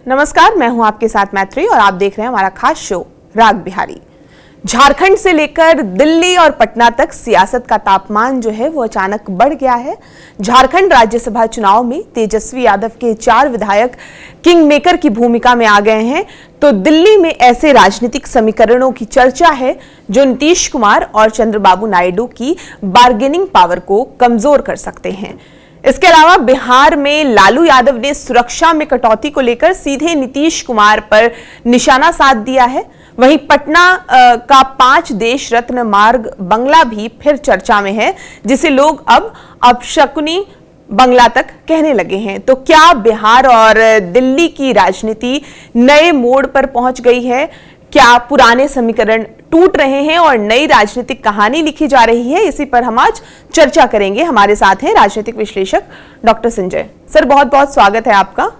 नमस्कार, मैं हूं आपके साथ मैत्री और आप देख रहे हैं हमारा खास शो राग बिहारी। झारखंड से लेकर दिल्ली और पटना तक सियासत का तापमान जो है वो अचानक बढ़ गया है। झारखंड राज्यसभा चुनाव में तेजस्वी यादव के 4 विधायक किंग मेकर की भूमिका में आ गए हैं, तो दिल्ली में ऐसे राजनीतिक समीकरणों की चर्चा है जो नीतीश कुमार और चंद्रबाबू नायडू की बार्गेनिंग पावर को कमजोर कर सकते हैं। इसके अलावा बिहार में लालू यादव ने सुरक्षा में कटौती को लेकर सीधे नीतीश कुमार पर निशाना साध दिया है। वहीं पटना का 5 देश रत्न मार्ग बंगला भी फिर चर्चा में है, जिसे लोग अब अपशकुनी बंगला तक कहने लगे हैं। तो क्या बिहार और दिल्ली की राजनीति नए मोड़ पर पहुंच गई है? क्या पुराने समीकरण टूट रहे हैं और नई राजनीतिक कहानी लिखी जा रही है? इसी पर हम आज चर्चा करेंगे। हमारे साथ हैं राजनीतिक विश्लेषक डॉक्टर संजय सर। बहुत बहुत स्वागत है आपका।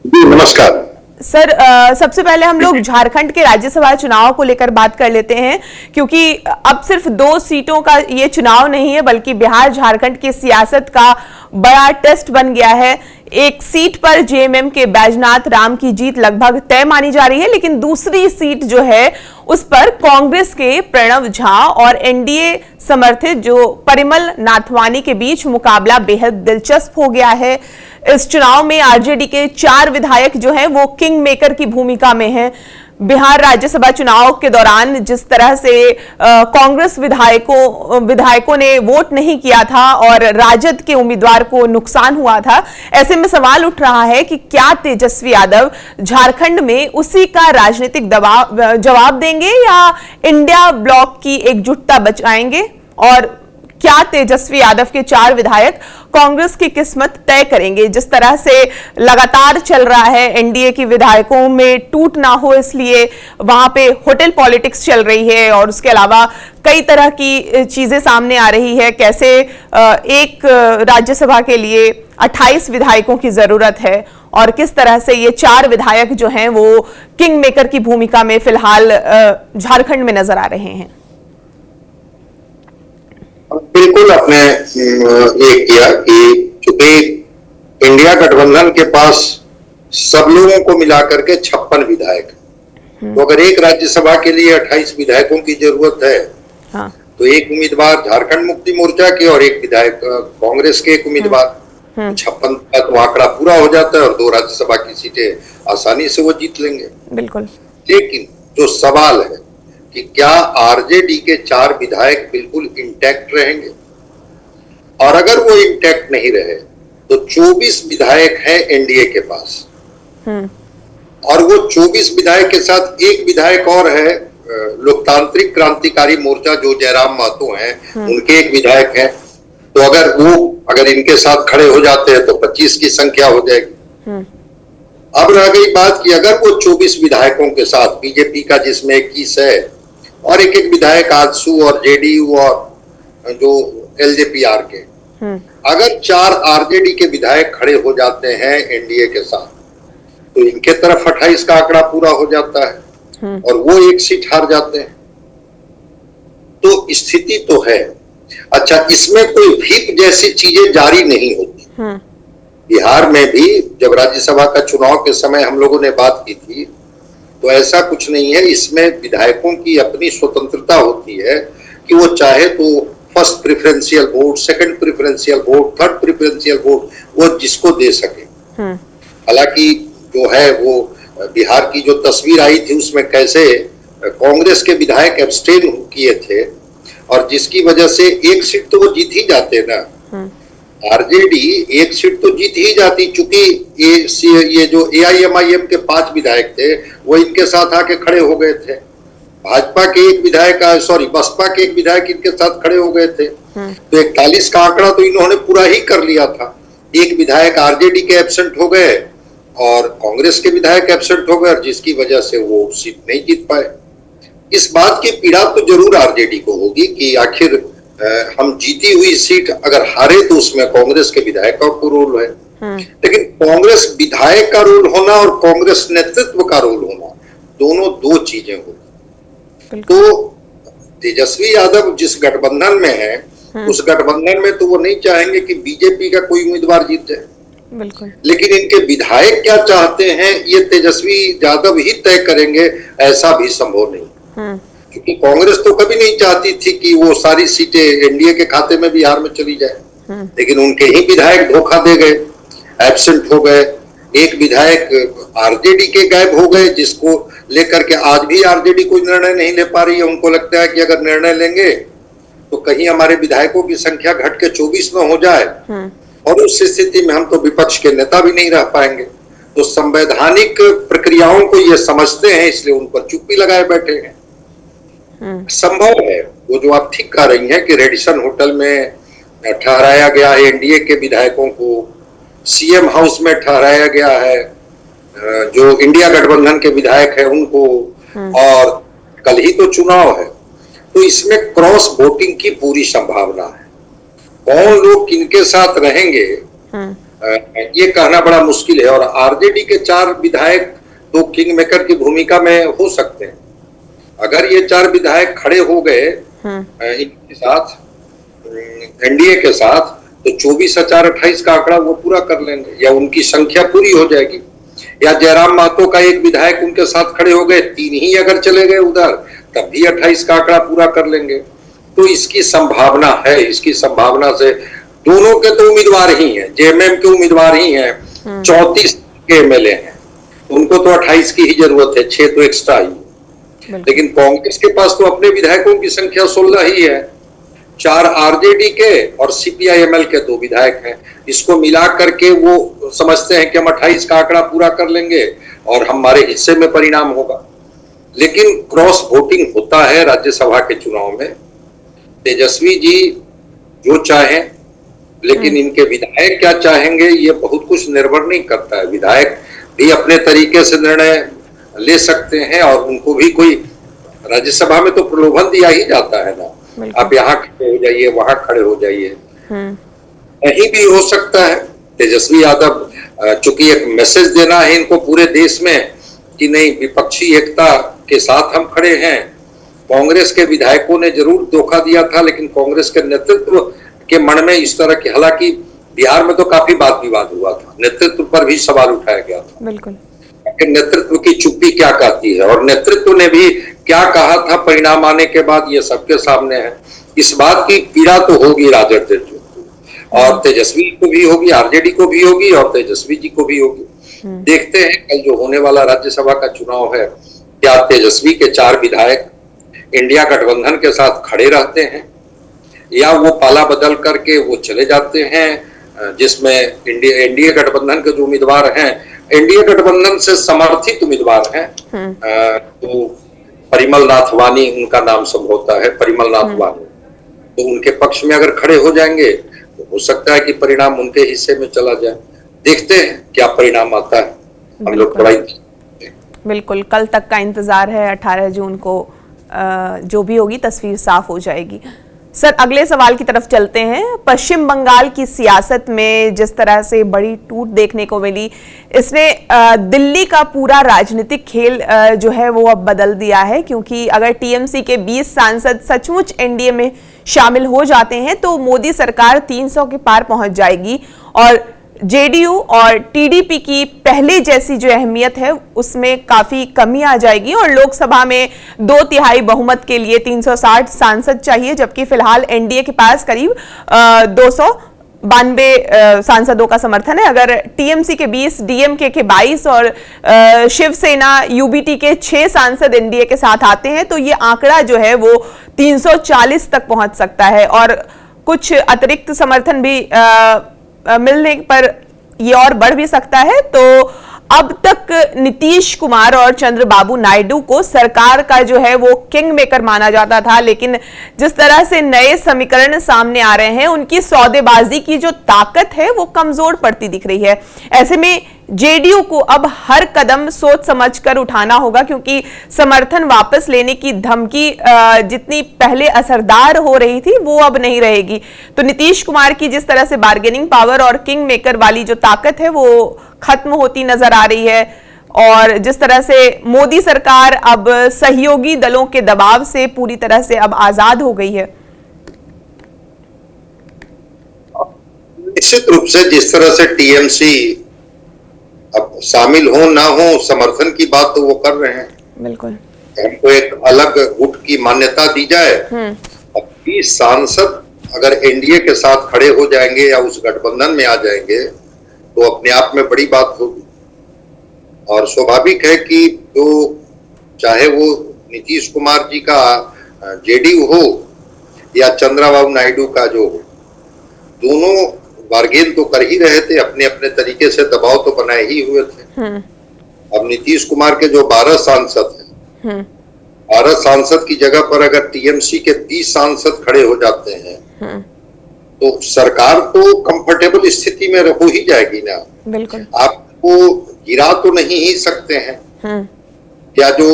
नमस्कार सर, सबसे पहले हम लोग झारखंड के राज्यसभा चुनाव को लेकर बात कर लेते हैं, क्योंकि अब सिर्फ 2 सीटों का ये चुनाव नहीं है बल्कि बिहार झारखंड की सियासत का बड़ा टेस्ट बन गया है। एक सीट पर जेएमएम के बैजनाथ राम की जीत लगभग तय मानी जा रही है, लेकिन दूसरी सीट जो है उस पर कांग्रेस के प्रणव झा और एनडीए समर्थित जो परिमल नाथवानी के बीच मुकाबला बेहद दिलचस्प हो गया है। इस चुनाव में आरजेडी के 4 विधायक जो हैं वो किंग मेकर की भूमिका में हैं। बिहार राज्यसभा चुनाव के दौरान जिस तरह से कांग्रेस विधायकों ने वोट नहीं किया था और राजद के उम्मीदवार को नुकसान हुआ था, ऐसे में सवाल उठ रहा है कि क्या तेजस्वी यादव झारखंड में उसी का राजनीतिक जवाब देंगे या इंडिया ब्लॉक की एकजुटता बचाएंगे, और क्या तेजस्वी यादव के 4 विधायक कांग्रेस की किस्मत तय करेंगे? जिस तरह से लगातार चल रहा है एनडीए की विधायकों में टूट ना हो, इसलिए वहां पे होटल पॉलिटिक्स चल रही है और उसके अलावा कई तरह की चीजें सामने आ रही है। कैसे एक राज्यसभा के लिए 28 विधायकों की जरूरत है और किस तरह से ये 4 विधायक जो हैं वो किंग मेकर की भूमिका में फिलहाल झारखंड में नजर आ रहे हैं। बिल्कुल आपने ये किया कि चूंकि इंडिया गठबंधन के पास सब लोगों को मिलाकर के 56 विधायक, तो अगर एक राज्यसभा के लिए 28 विधायकों की जरूरत है, हाँ। तो एक उम्मीदवार झारखंड मुक्ति मोर्चा के और एक विधायक कांग्रेस के एक उम्मीदवार, 56 का तो आंकड़ा पूरा हो जाता है और 2 राज्यसभा की सीटें आसानी से वो जीत लेंगे। बिल्कुल। लेकिन जो सवाल है कि क्या आरजेडी के 4 विधायक बिल्कुल इंटैक्ट रहेंगे, और अगर वो इंटैक्ट नहीं रहे तो 24 विधायक हैं एनडीए के पास, और वो 24 विधायक के साथ एक विधायक और है लोकतांत्रिक क्रांतिकारी मोर्चा जो जयराम महतो हैं, उनके एक विधायक हैं। तो अगर इनके साथ खड़े हो जाते हैं तो 25 की संख्या हो जाएगी। अब रह गई बात कि अगर वो 24 विधायकों के साथ बीजेपी का जिसमें 21 है और एक विधायक आजसू और जेडीयू और जो एलजेपी-आर के, अगर 4 आरजेडी के विधायक खड़े हो जाते हैं एनडीए के साथ, तो इनके तरफ 28 का आंकड़ा पूरा हो जाता है और वो एक सीट हार जाते हैं। तो स्थिति तो है। अच्छा, इसमें कोई व्हिप जैसी चीजें जारी नहीं होती। बिहार में भी जब राज्यसभा का चुनाव के समय हम लोगों ने बात की थी, तो ऐसा कुछ नहीं है। इसमें विधायकों की अपनी स्वतंत्रता होती है कि वो चाहे तो first preferential vote, second preferential vote, third preferential vote वो जिसको दे सके। हालांकि जो है वो बिहार की जो तस्वीर आई थी उसमें कैसे कांग्रेस के विधायक एब्सटेन किए थे और जिसकी वजह से एक सीट तो वो जीत ही जाते ना। आरजेडी एक सीट तो जीत ही जाती, चूंकि ये जो एआईएमआईएम के 5 विधायक थे वो इनके साथ आके खड़े हो गए थे। भाजपा के एक विधायक, बसपा के एक विधायक इनके साथ खड़े हो गए थे। तो 41 का आंकड़ा तो इन्होंने पूरा ही कर लिया था। एक विधायक आरजेडी के एब्सेंट हो गए और कांग्रेस के विधायक एब्सेंट हो गए, और जिसकी वजह से वो सीट नहीं जीत पाए। इस बात की पीड़ा तो जरूर आरजेडी को होगी कि आखिर हम जीती हुई सीट अगर हारे तो उसमें कांग्रेस के विधायक का रोल है। लेकिन कांग्रेस विधायक का रोल होना और कांग्रेस नेतृत्व का रोल होना दोनों 2 चीजें होती। तो तेजस्वी यादव जिस गठबंधन में है उस गठबंधन में तो वो नहीं चाहेंगे कि बीजेपी का कोई उम्मीदवार जीत जाए। बिल्कुल। लेकिन इनके विधायक क्या चाहते हैं ये तेजस्वी यादव ही तय करेंगे, ऐसा भी संभव नहीं। क्योंकि कांग्रेस तो कभी नहीं चाहती थी कि वो सारी सीटें एनडीए के खाते में बिहार में चली जाए, लेकिन उनके ही विधायक धोखा दे गए, एब्सेंट हो गए। एक विधायक आरजेडी के गायब हो गए, जिसको लेकर के आज भी आरजेडी कोई निर्णय नहीं ले पा रही है। उनको लगता है कि अगर निर्णय लेंगे तो कहीं हमारे विधायकों की संख्या घट के 24 न हो जाए, और उस स्थिति में हम तो विपक्ष के नेता भी नहीं रह पाएंगे। तो संवैधानिक प्रक्रियाओं को ये समझते हैं, इसलिए उन पर चुप्पी लगाए बैठे हैं। संभव है वो जो आप ठीक कह रही हैं कि रेडिसन होटल में ठहराया गया है एनडीए के विधायकों को, सीएम हाउस में ठहराया गया है जो इंडिया गठबंधन के विधायक है उनको, और कल ही तो चुनाव है, तो इसमें क्रॉस वोटिंग की पूरी संभावना है। कौन लोग किनके साथ रहेंगे ये कहना बड़ा मुश्किल है। और आरजेडी के 4 विधायक तो किंग मेकर की भूमिका में हो सकते हैं। अगर ये 4 विधायक खड़े हो गए इनके साथ, एनडीए के साथ, तो 24 और 4 28 का आंकड़ा वो पूरा कर लेंगे, या उनकी संख्या पूरी हो जाएगी। या जयराम महतो का एक विधायक उनके साथ खड़े हो गए, 3 ही अगर चले गए उधर, तब भी 28 का आंकड़ा पूरा कर लेंगे। तो इसकी संभावना है। इसकी संभावना से दोनों के तो उम्मीदवार ही हैं, जेएमएम के उम्मीदवार ही हैं, 34 के एमएलए हैं, उनको तो 28 की ही जरूरत है, 6 तो एक्स्ट्रा ही। लेकिन कांग्रेस के पास तो अपने विधायकों की संख्या 16 ही है, 4 आरजेडी के और सीपीआईएमएल के 2 विधायक हैं। इसको मिला करके वो समझते हैं कि हम 28 का आंकड़ा पूरा कर लेंगे और हमारे हिस्से में परिणाम होगा। लेकिन क्रॉस वोटिंग होता है राज्यसभा के चुनाव में। तेजस्वी जी जो चाहें, लेकिन इनके विधायक क्या चाहेंगे ये बहुत कुछ निर्भर नहीं करता है। विधायक भी अपने तरीके से निर्णय ले सकते हैं, और उनको भी कोई राज्यसभा में तो प्रलोभन दिया ही जाता है ना, आप यहाँ खड़े हो जाइए, वहां खड़े हो जाइए, कहीं भी हो सकता है। तेजस्वी यादव चूंकि एक मैसेज देना है इनको पूरे देश में कि नहीं, विपक्षी एकता के साथ हम खड़े हैं। कांग्रेस के विधायकों ने जरूर धोखा दिया था, लेकिन कांग्रेस के नेतृत्व के मन में इस तरह की, हालांकि बिहार में तो काफी वाद विवाद हुआ था, नेतृत्व पर भी सवाल उठाया गया था। बिल्कुल। नेतृत्व की चुप्पी क्या कहती है, और नेतृत्व ने भी क्या कहा था परिणाम आने के बाद, ये सबके सामने है। इस बात की पीड़ा तो होगी राजद को, और तेजस्वी को भी होगी, आरजेडी को भी होगी, और तेजस्वी जी को भी होगी। देखते हैं कल जो होने वाला राज्यसभा का चुनाव है, क्या तेजस्वी के 4 विधायक इंडिया गठबंधन के साथ खड़े रहते हैं, या वो पाला बदल करके वो चले जाते हैं जिसमें एनडीए गठबंधन के जो उम्मीदवार हैं, एनडीए गठबंधन से समर्थित उम्मीदवार हैं। तो परिमल नाथ वानी उनका नाम संभवता है, परिमल नाथ वानी, तो उनके पक्ष में अगर खड़े हो जाएंगे तो हो सकता है कि परिणाम उनके हिस्से में चला जाए। देखते हैं क्या परिणाम आता है, हम लोग बड़ा। बिल्कुल, कल तक का इंतजार है, 18 जून को जो भी होगी तस्वीर साफ हो जाएगी। सर, अगले सवाल की तरफ चलते हैं। पश्चिम बंगाल की सियासत में जिस तरह से बड़ी टूट देखने को मिली, इसने दिल्ली का पूरा राजनीतिक खेल जो है वो अब बदल दिया है, क्योंकि अगर टीएमसी के 20 सांसद सचमुच एनडीए में शामिल हो जाते हैं तो मोदी सरकार 300 के पार पहुंच जाएगी, और जेडीयू और टीडीपी की पहले जैसी जो अहमियत है उसमें काफी कमी आ जाएगी, और लोकसभा में 2/3 बहुमत के लिए 360 सांसद चाहिए, जबकि फिलहाल एनडीए के पास करीब 292 सांसदों का समर्थन है। अगर टीएमसी के 20, डीएमके के 22 और शिवसेना यूबीटी के 6 सांसद एनडीए के साथ आते हैं तो ये आंकड़ा जो है वो 340 तक पहुंच सकता है, और कुछ अतिरिक्त समर्थन भी मिलने पर ये और बढ़ भी सकता है। तो अब तक नीतीश कुमार और चंद्रबाबू नायडू को सरकार का जो है वो किंग मेकर माना जाता था, लेकिन जिस तरह से नए समीकरण सामने आ रहे हैं उनकी सौदेबाजी की जो ताकत है वो कमजोर पड़ती दिख रही है। ऐसे में जेडीयू को अब हर कदम सोच समझकर उठाना होगा, क्योंकि समर्थन वापस लेने की धमकी जितनी पहले असरदार हो रही थी वो अब नहीं रहेगी। तो नीतीश कुमार की जिस तरह से बार्गेनिंग पावर और किंग मेकर वाली जो ताकत है वो खत्म होती नजर आ रही है, और जिस तरह से मोदी सरकार अब सहयोगी दलों के दबाव से पूरी तरह से अब आजाद हो गई है। निश्चित रूप से जिस तरह से टीएमसी अब शामिल हो ना हो, समर्थन की बात तो वो कर रहे हैं। बिल्कुल। हमको एक अलग गुट की मान्यता दी जाए। अब 20 सांसद अगर एनडीए के साथ खड़े हो जाएंगे या उस गठबंधन में आ जाएंगे तो अपने आप में बड़ी बात होगी। और स्वाभाविक है कि जो चाहे वो नीतीश कुमार जी का जेडीयू हो या चंद्रबाबू नायडू का जो हो, दोनों बार्गेन तो कर ही रहे थे, अपने अपने तरीके से दबाव तो बनाए ही हुए थे। अब नीतीश कुमार के जो 12 सांसद हैं, 12 सांसद की जगह पर अगर टीएमसी के 30 सांसद खड़े हो जाते हैं तो सरकार तो कंफर्टेबल स्थिति में हो ही जाएगी ना। बिल्कुल। आपको गिरा तो नहीं ही सकते हैं। या जो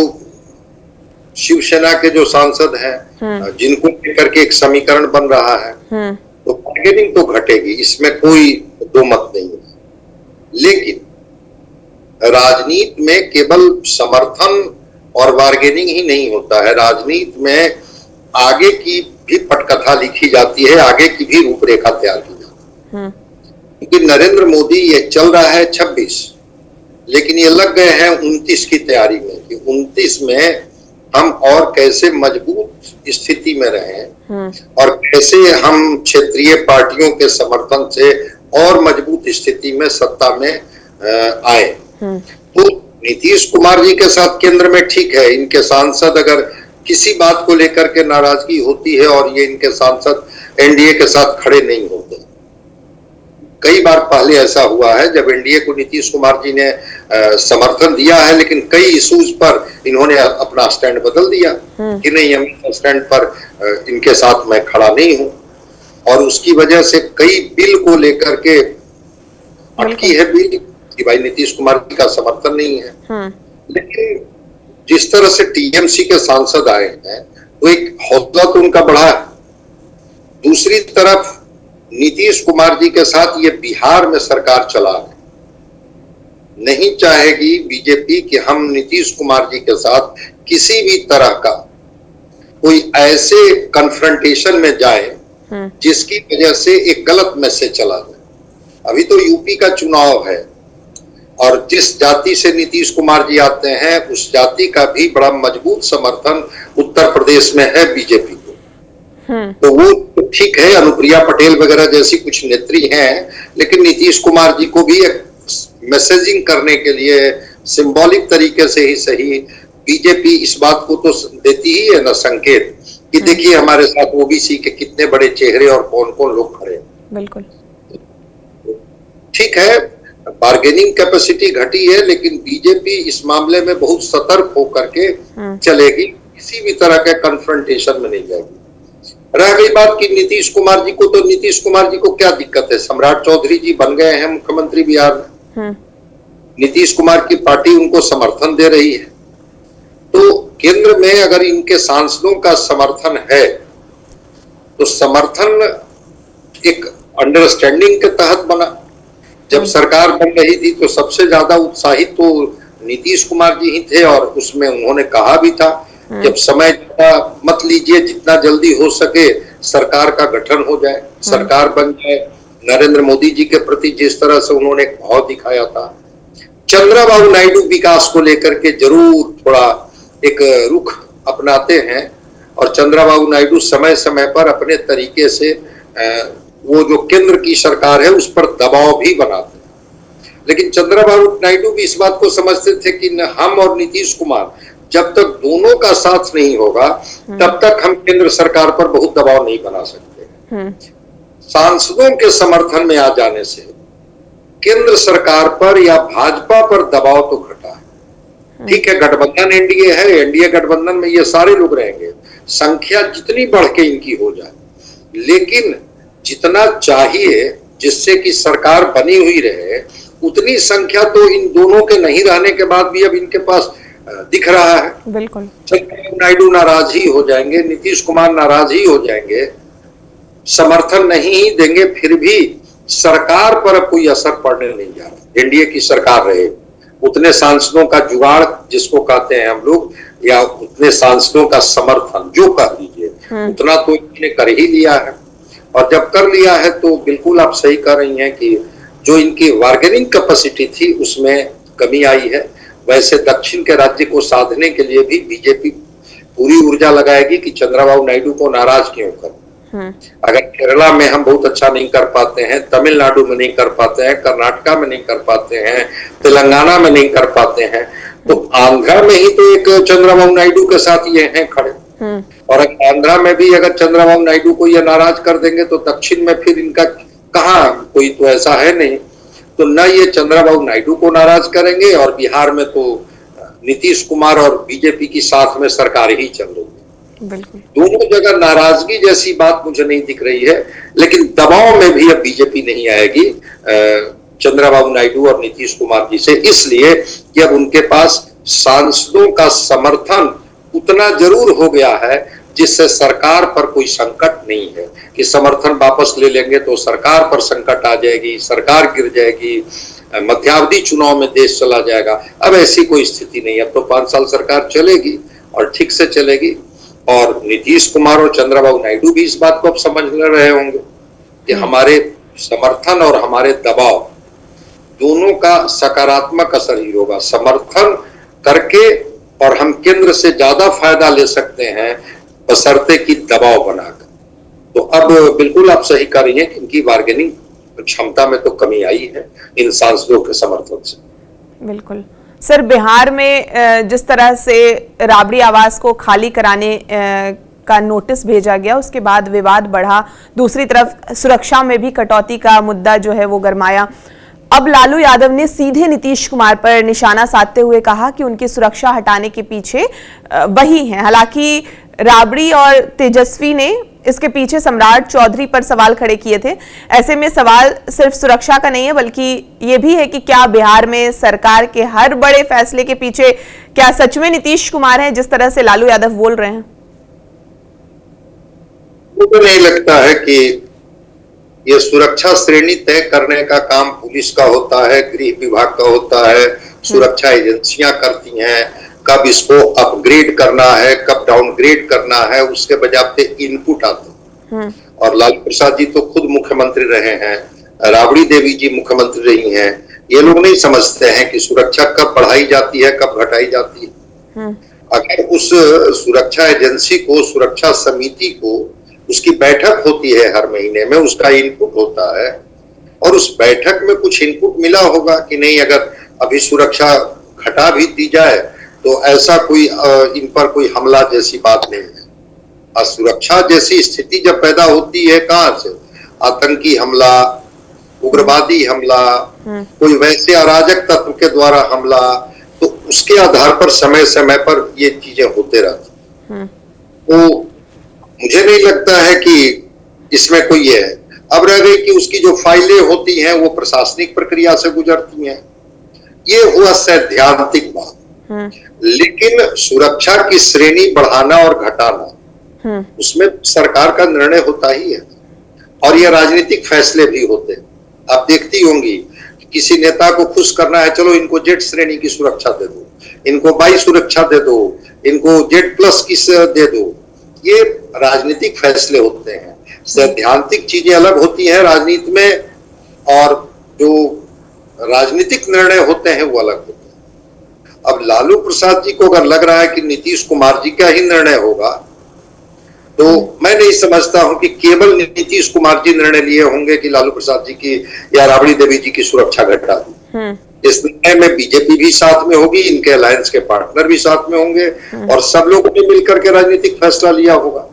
शिवसेना के जो सांसद हैं जिनको लेकर के एक समीकरण बन रहा है तो बार्गेनिंग तो घटेगी, इसमें कोई दो मत नहीं है। लेकिन राजनीति में केवल समर्थन और बार्गेनिंग ही नहीं होता है, राजनीति में आगे की भी पटकथा लिखी जाती है, आगे की भी रूपरेखा तैयार की जाती है। क्योंकि नरेंद्र मोदी ये चल रहा है 26, लेकिन ये लग गए हैं 29 की तैयारी में कि 29 में हम और कैसे मजबूत स्थिति में रहें और कैसे हम क्षेत्रीय पार्टियों के समर्थन से और मजबूत स्थिति में सत्ता में आए। तो नीतीश कुमार जी के साथ केंद्र में ठीक है, इनके सांसद अगर किसी बात को लेकर के नाराजगी होती है और ये इनके सांसद एनडीए के साथ खड़े नहीं होते। कई बार पहले ऐसा हुआ है जब एनडीए को नीतीश कुमार जी ने समर्थन दिया है, लेकिन कई इश्यूज पर इन्होंने अपना स्टैंड बदल दिया कि नहीं, हम स्टैंड पर इनके साथ मैं खड़ा नहीं हूं, और उसकी वजह से कई बिल को लेकर के अटकी है बिल कि भाई नीतीश कुमार जी का समर्थन नहीं है। लेकिन जिस तरह से टीएमसी के सांसद आए हैं तो एक हौसला तो उनका बढ़ा है। दूसरी तरफ नीतीश कुमार जी के साथ ये बिहार में सरकार चला है, नहीं चाहेगी बीजेपी कि हम नीतीश कुमार जी के साथ किसी भी तरह का कोई ऐसे कन्फ्रंटेशन में जाए जिसकी वजह से एक गलत मैसेज चला जाए। अभी तो यूपी का चुनाव है और जिस जाति से नीतीश कुमार जी आते हैं उस जाति का भी बड़ा मजबूत समर्थन उत्तर प्रदेश में है बीजेपी को। तो वो तो ठीक है, अनुप्रिया पटेल वगैरह जैसी कुछ नेत्री हैं, लेकिन नीतीश कुमार जी को भी एक मैसेजिंग करने के लिए सिंबॉलिक तरीके से ही सही बीजेपी इस बात को तो देती ही है ना संकेत कि देखिए हमारे साथ ओबीसी के कितने बड़े चेहरे और कौन कौन लोग खड़े। बिल्कुल ठीक है, बार्गेनिंग कैपेसिटी घटी है, लेकिन बीजेपी इस मामले में बहुत सतर्क होकर के चलेगी, किसी भी तरह के कन्फ्रंटेशन में नहीं जाएगी। रह गई बात कि नीतीश कुमार जी को, तो नीतीश कुमार जी को क्या दिक्कत है, सम्राट चौधरी जी बन गए हैं मुख्यमंत्री बिहार में, नीतीश कुमार की पार्टी उनको समर्थन दे रही है, तो केंद्र में अगर इनके सांसदों का समर्थन है तो समर्थन एक अंडरस्टैंडिंग के तहत बना। जब सरकार बन रही थी तो सबसे ज्यादा उत्साहित तो नीतीश कुमार जी ही थे और उसमें उन्होंने कहा भी था जब समय मत लीजिए, जितना जल्दी हो सके सरकार का गठन हो जाए, सरकार बन जाए। नरेंद्र मोदी जी के प्रति जिस तरह से उन्होंने भाव दिखाया था, चंद्रबाबू नायडू विकास को लेकर के जरूर थोड़ा एक रुख अपनाते हैं और चंद्रबाबू नायडू समय समय पर अपने तरीके से वो जो केंद्र की सरकार है उस पर दबाव भी बनाते हैं। लेकिन चंद्रबाबू नायडू भी इस बात को समझते थे कि हम और नीतीश कुमार जब तक दोनों का साथ नहीं होगा तब तक हम केंद्र सरकार पर बहुत दबाव नहीं बना सकते। सांसदों के समर्थन में आ जाने से केंद्र सरकार पर या भाजपा पर दबाव तो घटा है। ठीक है, गठबंधन एनडीए है, एनडीए गठबंधन में ये सारे लोग रहेंगे, संख्या जितनी बढ़ के इनकी हो जाए, लेकिन जितना चाहिए जिससे कि सरकार बनी हुई रहे उतनी संख्या तो इन दोनों के नहीं रहने के बाद भी अब इनके पास दिख रहा है। बिल्कुल, चंद्रबाबू नायडू नाराज ही हो जाएंगे, नीतीश कुमार नाराज ही हो जाएंगे, समर्थन नहीं देंगे, फिर भी सरकार पर अब कोई असर पड़ने नहीं जा रहा। एनडीए की सरकार रहे, उतने सांसदों का जुगाड़ जिसको कहते हैं हम लोग, या उतने सांसदों का समर्थन जो कह लीजिए, उतना तो इन्होंने कर ही लिया है। और जब कर लिया है तो बिल्कुल आप सही कह रही हैं कि जो इनकी बार्गेनिंग कैपेसिटी थी उसमें कमी आई है। वैसे दक्षिण के राज्य को साधने के लिए भी बीजेपी पूरी ऊर्जा लगाएगी कि चंद्रबाबू नायडू को नाराज क्यों कर। अगर केरला में हम बहुत अच्छा नहीं कर पाते हैं, तमिलनाडु में नहीं कर पाते हैं, कर्नाटका में नहीं कर पाते हैं, तेलंगाना में नहीं कर पाते हैं, तो आंध्रा में ही तो एक चंद्रबाबू नायडू के साथ ये हैं खड़े। और आंध्रा में भी अगर चंद्रबाबू नायडू को ये नाराज कर देंगे तो दक्षिण में फिर इनका कहाँ, कोई तो ऐसा है नहीं। तो न ये चंद्रबाबू नायडू को नाराज करेंगे और बिहार में तो नीतीश कुमार और बीजेपी की साथ में सरकार ही चल रही है। बिल्कुल दोनों जगह नाराजगी जैसी बात मुझे नहीं दिख रही है, लेकिन दबाव में भी अब बीजेपी नहीं आएगी चंद्रबाबू नायडू और नीतीश कुमार जी से, इसलिए कि अब उनके पास सांसदों का समर्थन उतना जरूर हो गया है जिससे सरकार पर कोई संकट नहीं है कि समर्थन वापस ले लेंगे तो सरकार पर संकट आ जाएगी, सरकार गिर जाएगी, मध्यावधि चुनाव में देश चला जाएगा। अब ऐसी कोई स्थिति नहीं, अब तो 5 साल सरकार चलेगी और ठीक से चलेगी। और नीतीश कुमार और चंद्रबाबू नायडू भी इस बात को अब समझ रहे होंगे कि हमारे समर्थन और हमारे दबाव दोनों का सकारात्मक असर ही होगा। समर्थन करके और हम केंद्र से ज्यादा फायदा ले सकते हैं बशर्ते की दबाव बनाकर। तो अब बिल्कुल आप सही कह रही हैं कि इनकी बार्गेनिंग क्षमता में तो कमी आई है इन सांसदों के समर्थन से। बिल्कुल सर, बिहार में जिस तरह से राबड़ी आवास को खाली कराने का नोटिस भेजा गया, उसके बाद विवाद बढ़ा। दूसरी तरफ सुरक्षा में भी कटौती का मुद्दा जो है वो गरमाया। अब लालू यादव ने सीधे नीतीश कुमार पर निशाना साधते हुए कहा कि उनकी सुरक्षा हटाने के पीछे वही है। हालांकि राबड़ी और तेजस्वी ने इसके पीछे सम्राट चौधरी पर सवाल खड़े किए थे। ऐसे में सवाल सिर्फ सुरक्षा का नहीं है बल्कि ये भी है कि क्या बिहार में सरकार के हर बड़े फैसले के पीछे क्या सच में नीतीश कुमार हैं, जिस तरह से लालू यादव बोल रहे हैं? मुझे नहीं लगता है कि ये सुरक्षा श्रेणी तय करने का काम पुलिस का होता है, गृह विभाग का होता है, सुरक्षा एजेंसियां करती हैं। कब इसको अपग्रेड करना है, कब डाउनग्रेड करना है, उसके बजाते इनपुट आते हैं। और लालू प्रसाद जी तो खुद मुख्यमंत्री रहे हैं, राबड़ी देवी जी मुख्यमंत्री रही हैं। ये लोग नहीं समझते हैं कि सुरक्षा कब बढ़ाई जाती है, कब घटाई जाती है। अगर उस सुरक्षा एजेंसी को, सुरक्षा समिति को, उसकी बैठक होती है हर महीने में, उसका इनपुट होता है और उस बैठक में कुछ इनपुट मिला होगा कि नहीं, अगर अभी सुरक्षा घटा भी दी जाए तो ऐसा कोई इन पर कोई हमला जैसी बात नहीं है। असुरक्षा जैसी स्थिति जब पैदा होती है कहां से, आतंकी हमला, उग्रवादी हमला, कोई वैसे अराजक तत्व के द्वारा हमला, तो उसके आधार पर समय समय पर ये चीजें होते रहती। तो मुझे नहीं लगता है कि इसमें कोई ये है। अब रह गई कि उसकी जो फाइलें होती हैं वो प्रशासनिक प्रक्रिया से गुजरती हैं, ये हुआ सैद्धांतिक बात। लेकिन सुरक्षा की श्रेणी बढ़ाना और घटाना उसमें सरकार का निर्णय होता ही है और ये राजनीतिक फैसले भी होते हैं। आप देखती होंगी कि किसी नेता को खुश करना है, चलो इनको जेड श्रेणी की सुरक्षा दे दो, इनको वायु सुरक्षा दे दो, इनको जेड प्लस की दे दो। ये राजनीतिक फैसले होते हैं। सैद्धांतिक चीजें अलग होती हैं राजनीति में, और जो राजनीतिक निर्णय होते हैं वो अलग होते हैं। अब लालू प्रसाद जी को अगर लग रहा है कि नीतीश कुमार जी का ही निर्णय होगा, तो मैं नहीं समझता हूं कि केवल नीतीश कुमार जी निर्णय लिए होंगे कि लालू प्रसाद जी की या राबड़ी देवी जी की सुरक्षा घटा दी। इस निर्णय में बीजेपी भी साथ में होगी, इनके अलायंस के पार्टनर भी साथ में होंगे और सब लोगों ने मिलकर के राजनीतिक फैसला लिया होगा।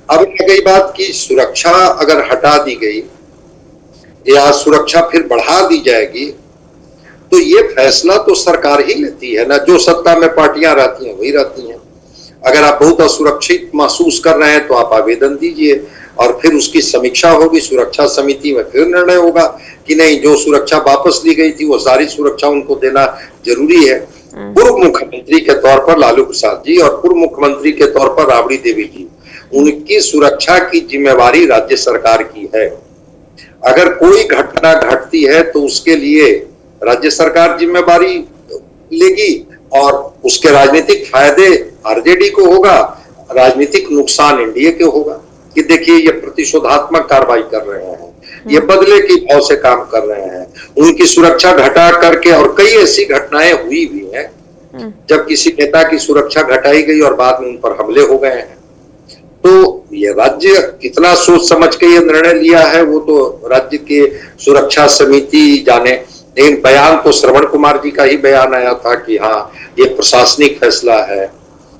अब रह गई बात की सुरक्षा अगर हटा दी गई या सुरक्षा फिर बढ़ा दी जाएगी, तो ये फैसला तो सरकार ही लेती है ना, जो सत्ता में पार्टियां रहती हैं वही रहती हैं। अगर आप बहुत असुरक्षित महसूस कर रहे हैं तो आप आवेदन दीजिए और फिर उसकी समीक्षा होगी सुरक्षा समिति में, फिर निर्णय होगा कि नहीं, जो सुरक्षा वापस ली गई थी वो सारी सुरक्षा उनको देना जरूरी है। पूर्व मुख्यमंत्री के तौर पर लालू प्रसाद जी और पूर्व मुख्यमंत्री के तौर पर राबड़ी देवी जी, उनकी सुरक्षा की जिम्मेवारी राज्य सरकार की है। अगर कोई घटना घटती है तो उसके लिए राज्य सरकार जिम्मेवारी लेगी और उसके राजनीतिक फायदे आरजेडी को होगा, राजनीतिक नुकसान एनडीए के होगा। कि देखिए ये प्रतिशोधात्मक कार्रवाई कर रहे हैं, ये बदले की भाव से काम कर रहे हैं, उनकी सुरक्षा घटा करके, और कई ऐसी घटनाएं हुई भी हैं जब किसी नेता की सुरक्षा घटाई गई और बाद में उन पर हमले हो गए हैं। तो ये राज्य कितना सोच समझ के ये निर्णय लिया है वो तो राज्य के सुरक्षा समिति जाने, लेकिन बयान तो श्रवण कुमार जी का ही बयान आया था कि हाँ ये प्रशासनिक फैसला है,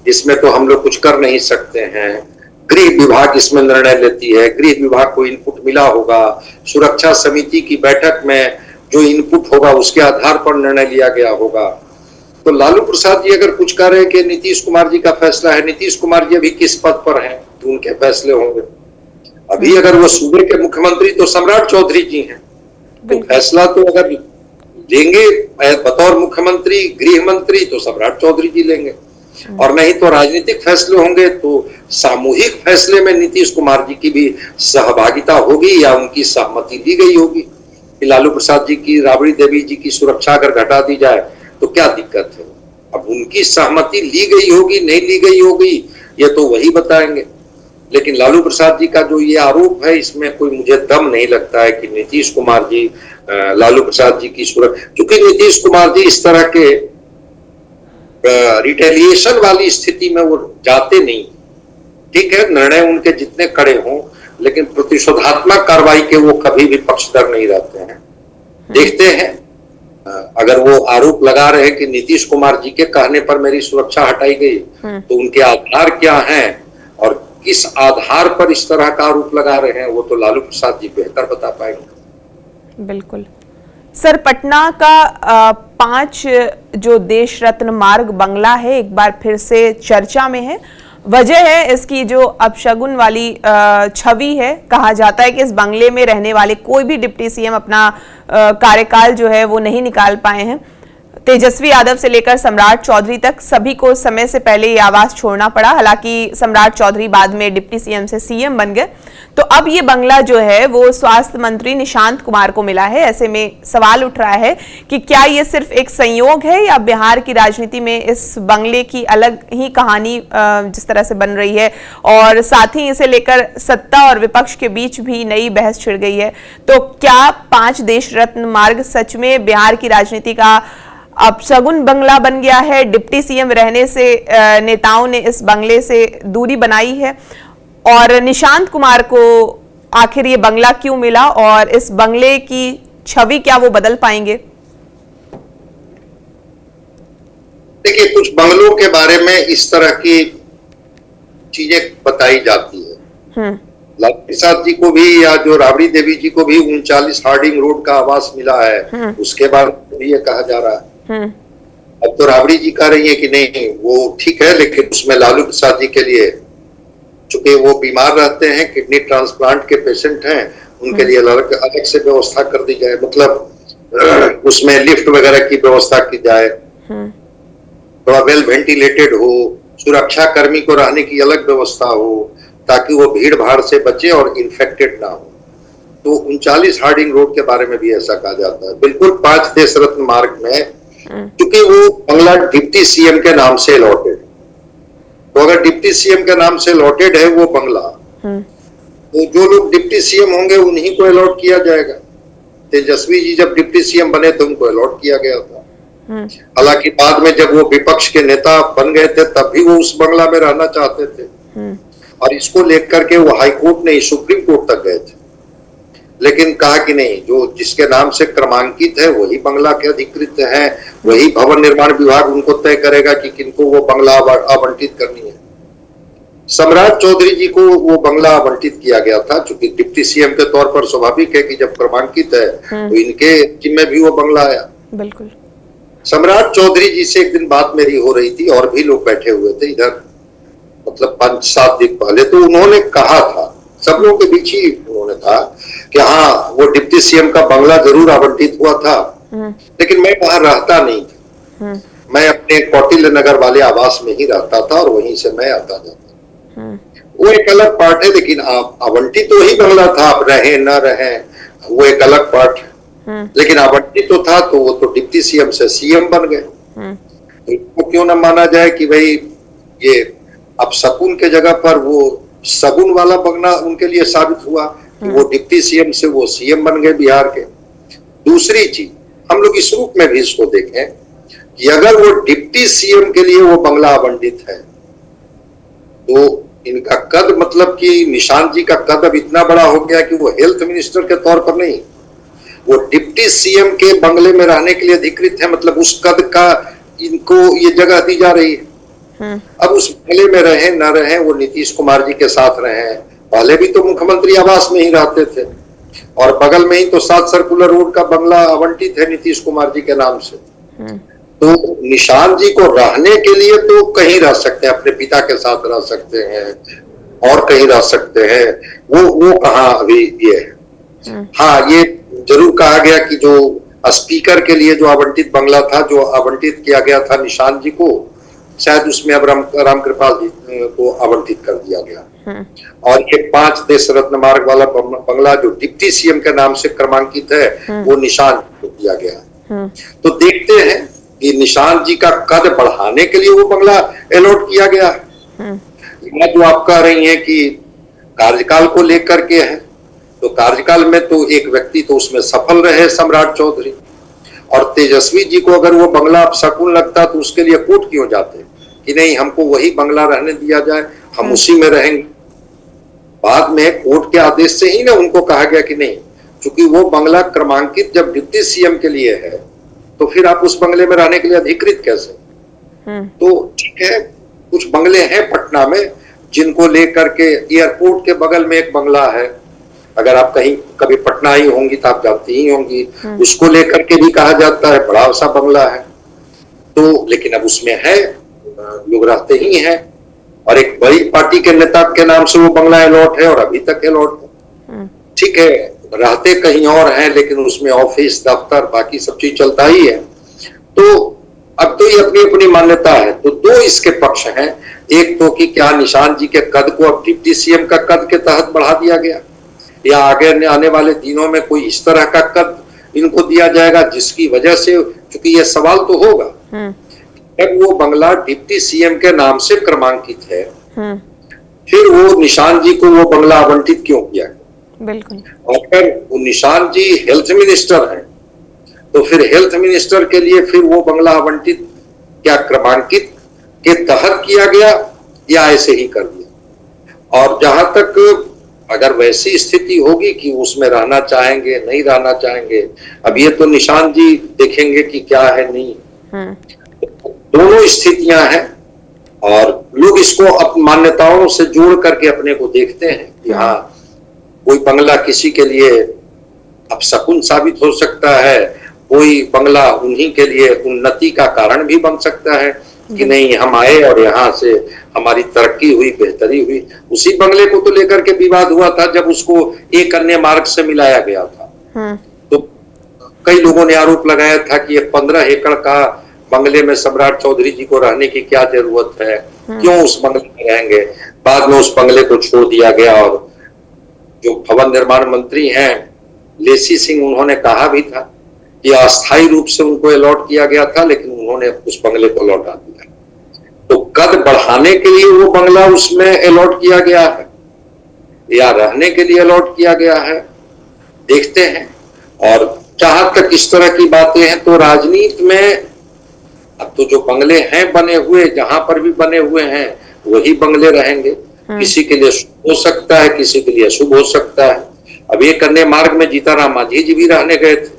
इसमें तो हम लोग कुछ कर नहीं सकते हैं, गृह विभाग इसमें निर्णय लेती है, गृह विभाग को इनपुट मिला होगा, सुरक्षा समिति की बैठक में जो इनपुट होगा उसके आधार पर निर्णय लिया गया होगा। तो लालू प्रसाद जी अगर कुछ कह रहे हैं कि नीतीश कुमार जी का फैसला है, नीतीश कुमार जी अभी किस पद पर हैं तो उनके फैसले होंगे। अभी अगर वो सूबे के मुख्यमंत्री तो सम्राट चौधरी जी हैं, तो फैसला तो अगर लेंगे बतौर मुख्यमंत्री गृह मंत्री तो सम्राट चौधरी जी लेंगे, और नहीं तो राजनीतिक फैसले होंगे तो सामूहिक फैसले में नीतीश कुमार जी की भी सहभागिता होगी या उनकी सहमति ली गई होगी कि लालू प्रसाद जी की, राबड़ी देवी जी की सुरक्षा अगर घटा दी जाए तो क्या दिक्कत है। अब उनकी सहमति ली गई होगी नहीं ली गई होगी ये तो वही बताएंगे, लेकिन लालू प्रसाद जी का जो ये आरोप है इसमें कोई मुझे दम नहीं लगता है कि नीतीश कुमार जी लालू प्रसाद जी की सुरक्षा, क्योंकि नीतीश कुमार जी इस तरह के रिटेलिएशन वाली स्थिति में वो जाते नहीं। ठीक है, निर्णय उनके जितने कड़े हों, लेकिन प्रतिशोधात्मक कार्रवाई के वो कभी भी पक्षधर नहीं रहते हैं। देखते हैं अगर वो आरोप लगा रहे हैं कि नीतीश कुमार जी के कहने पर मेरी सुरक्षा हटाई गई, तो उनके आधार क्या हैं और किस आधार पर इस तरह का आरोप लगा रहे हैं वो तो लालू प्रसाद जी बेहतर बता पाएंगे। बिल्कुल सर, पटना का 5 जो देश रत्न मार्ग बंगला है एक बार फिर से चर्चा में है। वजह है इसकी जो अपशगुन वाली छवि है। कहा जाता है कि इस बंगले में रहने वाले कोई भी डिप्टी सीएम अपना कार्यकाल जो है वो नहीं निकाल पाए हैं। तेजस्वी यादव से लेकर सम्राट चौधरी तक सभी को समय से पहले ये आवास छोड़ना पड़ा। हालांकि सम्राट चौधरी बाद में डिप्टी सीएम से सीएम बन गए। तो अब ये बंगला जो है वो स्वास्थ्य मंत्री निशांत कुमार को मिला है। ऐसे में सवाल उठ रहा है कि क्या ये सिर्फ एक संयोग है या बिहार की राजनीति में इस बंगले की अलग ही कहानी जिस तरह से बन रही है, और साथ ही इसे लेकर सत्ता और विपक्ष के बीच भी नई बहस छिड़ गई है। तो क्या 5 देश रत्न मार्ग सच में बिहार की राजनीति का अपशगुन बंगला बन गया है? डिप्टी सीएम रहने से नेताओं ने इस बंगले से दूरी बनाई है, और निशांत कुमार को आखिर ये बंगला क्यों मिला और इस बंगले की छवि क्या वो बदल पाएंगे? देखिए, कुछ बंगलों के बारे में इस तरह की चीजें बताई जाती है। लालू प्रसाद जी को भी या जो राबड़ी देवी जी को भी 39 हार्डिंग रोड का आवास मिला है, उसके बारे में भी ये कहा जा रहा है। अब तो राबड़ी जी कह रही है कि नहीं वो ठीक है, लेकिन उसमें लालू प्रसाद जी के लिए, चूंकि वो बीमार रहते हैं, किडनी ट्रांसप्लांट के पेशेंट हैं, उनके लिए अलग से व्यवस्था कर दी जाए, मतलब उसमें लिफ्ट वगैरह की व्यवस्था की जाए, थोड़ा वेल वेंटिलेटेड हो, सुरक्षा कर्मी को रहने की अलग व्यवस्था हो ताकि वो भीड़ भाड़ से बचे और इन्फेक्टेड ना हो। तो 39 हार्डिंग रोड के बारे में भी ऐसा कहा जाता है। बिल्कुल 5 देश रत्न मार्ग में, क्योंकि वो बंगला डिप्टी सीएम के नाम से अलॉटेड, तो अगर डिप्टी सीएम के नाम से अलॉटेड है वो बंगला, तो जो लोग डिप्टी सीएम होंगे उन्हीं को अलॉट किया जाएगा। तेजस्वी जी जब डिप्टी सीएम बने तो उनको अलॉट किया गया था। हालांकि बाद में जब वो विपक्ष के नेता बन गए थे तब भी वो उस बंगला में रहना चाहते थे, और इसको लेकर के वो हाई कोर्ट नहीं सुप्रीम कोर्ट तक गए थे, लेकिन कहा कि नहीं, जो जिसके नाम से क्रमांकित है वही बंगला के अधिकृत है, वही भवन निर्माण विभाग उनको तय करेगा कि किनको वो बंगला आवंटित करनी है। सम्राट चौधरी जी को वो बंगला आवंटित किया गया था, चूंकि डिप्टी सीएम के तौर पर स्वाभाविक है कि जब क्रमांकित है तो इनके जिम्मे भी वो बंगला आया। बिल्कुल। सम्राट चौधरी जी से एक दिन बात मेरी हो रही थी और भी लोग बैठे हुए थे इधर, मतलब 5-7 दिन पहले, तो उन्होंने कहा था, सब लोगों के बीच ही उन्होंने कहा कि हाँ वो डिप्टी सीएम का बंगला जरूर आवंटित हुआ था, लेकिन मैं वहां रहता नहीं था। मैं अपने कौटिल्य नगर वाले आवास में ही रहता था और वहीं से मैं आता जाता। वो एक अलग पार्ट है, लेकिन आवंटित तो वही बंगला था, आप रहे न रहे वो एक अलग पार्ट है, लेकिन आवंटित तो था, तो वो तो डिप्टी सीएम से सीएम बन गए। तो क्यों न माना जाए कि भाई ये अब शकुन के जगह पर वो शगुन वाला बंगला उनके लिए साबित हुआ कि वो डिप्टी सीएम से वो सीएम बन गए बिहार के। दूसरी चीज, हम लोग इस रूप में भी इसको देखें कि अगर वो डिप्टी सीएम के लिए वो बंगला आवंटित है तो इनका कद, मतलब कि निशांत जी का कद अब इतना बड़ा हो गया कि वो हेल्थ मिनिस्टर के तौर पर नहीं, वो डिप्टी सीएम के बंगले में रहने के लिए अधिकृत है, मतलब उस कद का इनको ये जगह दी जा रही है। अब उस बंगले में रहे न रहे, वो नीतीश कुमार जी के साथ रहे, पहले भी तो मुख्यमंत्री आवास में ही रहते थे और बगल में ही तो 7 सर्कुलर रोड का बंगला आवंटित है नीतीश कुमार जी के नाम से। तो निशांत जी को रहने के लिए तो कहीं रह सकते हैं, अपने पिता के साथ रह सकते हैं और कहीं रह सकते हैं, वो कहाँ अभी ये है। हाँ, ये जरूर कहा गया कि जो स्पीकर के लिए जो आवंटित बंगला था, जो आवंटित किया गया था निशांत जी को, शायद उसमें अब रामकृपाल जी को आवंटित कर दिया गया। और ये 5 देश रत्न मार्ग वाला बंगला जो डिप्टी सीएम के नाम से क्रमांकित है, वो निशांत को दिया गया। तो देखते हैं कि निशांत जी का कद बढ़ाने के लिए वो बंगला अलॉट किया गया। जो आप कह रही हैं कि कार्यकाल को लेकर के है, तो कार्यकाल में तो एक व्यक्ति तो उसमें सफल रहे, सम्राट चौधरी, और तेजस्वी जी को अगर वो बंगला शकुन लगता तो उसके लिए कोर्ट क्यों जाते कि नहीं हमको वही बंगला रहने दिया जाए, हम उसी में रहेंगे। बाद में कोर्ट के आदेश से ही ना उनको कहा गया कि नहीं, क्योंकि वो बंगला क्रमांकित जब डिप्टी सीएम के लिए है तो फिर आप उस बंगले में रहने के लिए अधिकृत कैसे। तो ठीक है, कुछ बंगले हैं पटना में जिनको लेकर के, एयरपोर्ट के बगल में एक बंगला है, अगर आप कहीं कभी पटना ही होंगी तो आप जानती ही होंगी, उसको लेकर के भी कहा जाता है बड़ा सा बंगला है। तो लेकिन अब उसमें है, लोग रहते ही हैं, और एक बड़ी पार्टी के नेता के नाम से वो बंगला अलॉट है और अभी तक अलॉट है। ठीक है, रहते कहीं और हैं लेकिन उसमें ऑफिस, दफ्तर, बाकी सब चीज चलता ही है। तो अब तो ये अपनी अपनी मान्यता है। तो 2 इसके पक्ष हैं, एक तो कि क्या निशांत जी के कद को अब डिप्टी सीएम का कद के तहत बढ़ा दिया गया, या आगे आने वाले दिनों में कोई इस तरह का कद इनको दिया जाएगा जिसकी वजह से, क्योंकि ये सवाल तो होगा, जब वो बंगला डिप्टी सीएम के नाम से क्रमांकित है, फिर वो निशांत जी को वो बंगला आवंटित क्यों किया? बिल्कुल। और अगर वो निशांत जी हेल्थ मिनिस्टर हैं तो फिर हेल्थ मिनिस्टर के लिए फिर वो बंगला आवंटित क्या क्रमांकित के तहत किया गया या ऐसे ही कर दिया? और जहां तक अगर वैसी स्थिति होगी कि उसमें रहना चाहेंगे, नहीं रहना चाहेंगे, अब ये तो निशांत जी देखेंगे कि क्या है नहीं। दोनों स्थितियां हैं और लोग इसको अपनी मान्यताओं से जोड़ करके अपने को देखते हैं कि हाँ, कोई बंगला किसी के लिए अब शकुन साबित हो सकता है, कोई बंगला उन्हीं के लिए उन्नति का कारण भी बन सकता है कि नहीं हम आए और यहाँ से हमारी तरक्की हुई, बेहतरी हुई। उसी बंगले को तो लेकर के विवाद हुआ था जब उसको एक अन्य मार्ग से मिलाया गया था। तो कई लोगों ने आरोप लगाया था कि ये 15 एकड़ का बंगले में सम्राट चौधरी जी को रहने की क्या जरूरत है, क्यों उस बंगले में रहेंगे। बाद में उस बंगले को छोड़ दिया गया और जो भवन निर्माण मंत्री हैं लेसी सिंह, उन्होंने कहा भी था कि अस्थायी रूप से उनको अलॉट किया गया था, लेकिन उन्होंने उस बंगले को लौटा दिया। तो कद बढ़ाने के लिए वो बंगला उसमें अलॉट किया गया है या रहने के लिए अलॉट किया गया है, देखते हैं। और जहां तक इस तरह की बातें हैं तो राजनीति में अब तो जो बंगले हैं बने हुए, जहां पर भी बने हुए हैं वही बंगले रहेंगे। किसी के लिए शुभ हो सकता है, किसी के लिए अशुभ हो सकता है। अब एक अन्य मार्ग में जीताराम मांझी जी भी रहने गए थे,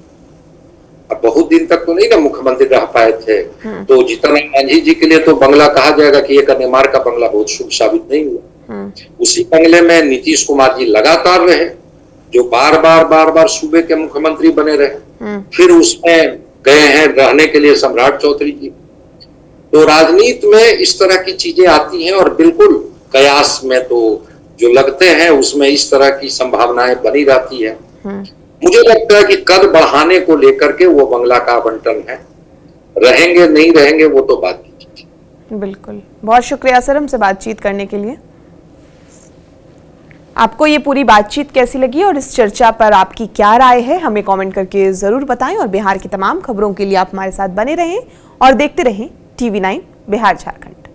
अब बहुत दिन तक तो नहीं ना मुख्यमंत्री रह पाए थे, तो जीताराम मांझी जी के लिए तो बंगला कहा जाएगा कि एक अन्य मार्ग का बंगला बहुत शुभ साबित नहीं हुआ। उसी बंगले में नीतीश कुमार जी लगातार रहे, जो बार बार सूबे के मुख्यमंत्री बने रहे, फिर उसमें गए हैं रहने के लिए सम्राट चौधरी जी। तो राजनीति में इस तरह की चीजें आती हैं और बिल्कुल कयास में तो जो लगते हैं उसमें इस तरह की संभावनाएं बनी रहती है। मुझे लगता है कि कद बढ़ाने को लेकर के वो बंगला का आवंटन है, रहेंगे नहीं रहेंगे वो तो बात की। बिल्कुल, बहुत शुक्रिया सर हमसे बातचीत करने के लिए। आपको ये पूरी बातचीत कैसी लगी और इस चर्चा पर आपकी क्या राय है, हमें कमेंट करके जरूर बताएं। और बिहार की तमाम खबरों के लिए आप हमारे साथ बने रहें और देखते रहें TV9 बिहार झारखंड।